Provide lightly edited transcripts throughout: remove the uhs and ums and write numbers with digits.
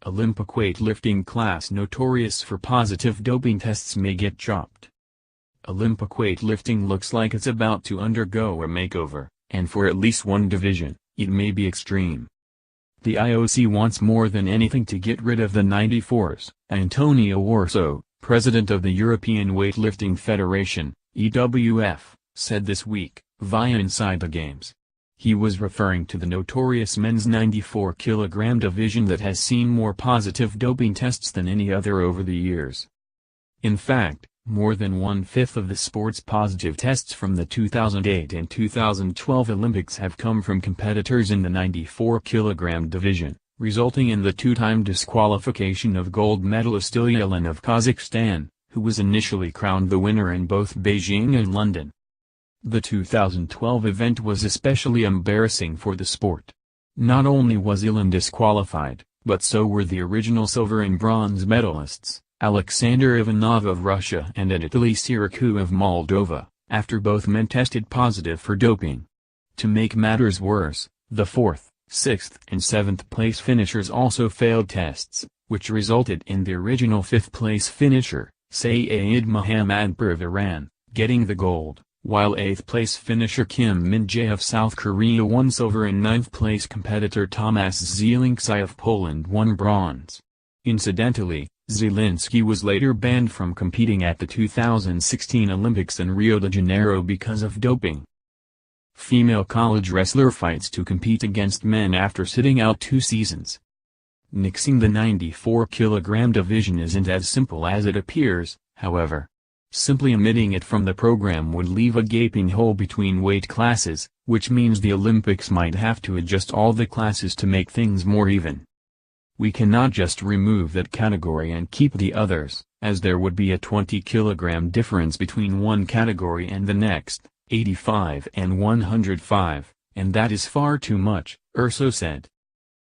Olympic weightlifting class notorious for positive doping tests may get chopped. Olympic weightlifting looks like it's about to undergo a makeover, and for at least one division, it may be extreme. The IOC wants more than anything to get rid of the 94s, Antonio Urso, president of the European Weightlifting Federation, EWF, said this week, via Inside the Games. He was referring to the notorious men's 94 kg division that has seen more positive doping tests than any other over the years. In fact, more than one-fifth of the sport's positive tests from the 2008 and 2012 Olympics have come from competitors in the 94 kg division, resulting in the two-time disqualification of gold medalist Ilya Ilyin of Kazakhstan, who was initially crowned the winner in both Beijing and London. The 2012 event was especially embarrassing for the sport. Not only was Ilyin disqualified, but so were the original silver and bronze medalists, Alexander Ivanov of Russia and Anatoly Siriku of Moldova, after both men tested positive for doping. To make matters worse, the 4th, 6th and 7th place finishers also failed tests, which resulted in the original 5th place finisher, Saeed Mohammadpur of Iran, getting the gold, while 8th place finisher Kim Min-jae of South Korea won silver and 9th place competitor Tomasz Zielinski of Poland won bronze. Incidentally, Zielinski was later banned from competing at the 2016 Olympics in Rio de Janeiro because of doping. Female college wrestler fights to compete against men after sitting out 2 seasons. Nixing the 94 kg division isn't as simple as it appears, however. Simply omitting it from the program would leave a gaping hole between weight classes, which means the Olympics might have to adjust all the classes to make things more even. We cannot just remove that category and keep the others, as there would be a 20 kg difference between one category and the next, 85 and 105, and that is far too much, Urso said.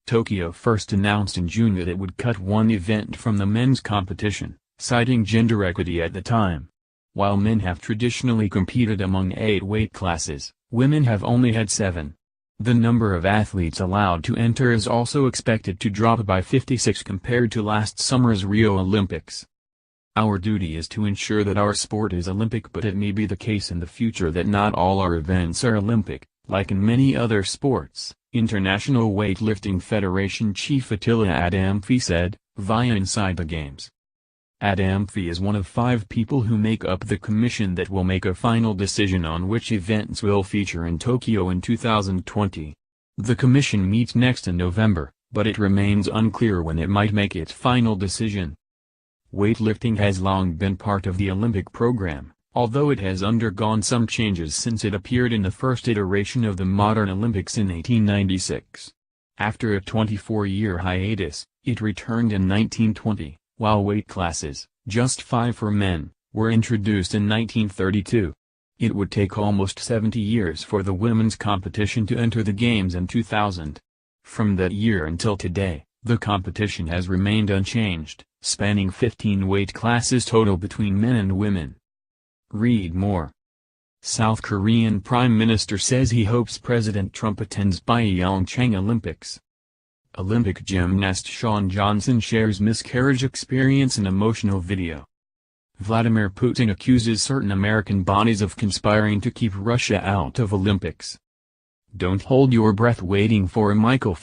Tokyo first announced in June that it would cut one event from the men's competition, citing gender equity at the time. While men have traditionally competed among 8 weight classes, women have only had 7. The number of athletes allowed to enter is also expected to drop by 56 compared to last summer's Rio Olympics. Our duty is to ensure that our sport is Olympic, but it may be the case in the future that not all our events are Olympic, like in many other sports, International Weightlifting Federation chief Attila Adamfi said, via Inside the Games. Adamfi is one of 5 people who make up the commission that will make a final decision on which events will feature in Tokyo in 2020. The commission meets next in November, but it remains unclear when it might make its final decision. Weightlifting has long been part of the Olympic program, although it has undergone some changes since it appeared in the first iteration of the modern Olympics in 1896. After a 24-year hiatus, it returned in 1920. While weight classes, just 5 for men, were introduced in 1932. It would take almost 70 years for the women's competition to enter the Games in 2000. From that year until today, the competition has remained unchanged, spanning 15 weight classes total between men and women. Read more. South Korean Prime Minister says he hopes President Trump attends Pyeongchang Olympics. Olympic gymnast Shawn Johnson shares miscarriage experience in emotional video. Vladimir Putin accuses certain American bodies of conspiring to keep Russia out of Olympics. Don't hold your breath waiting for a makeover.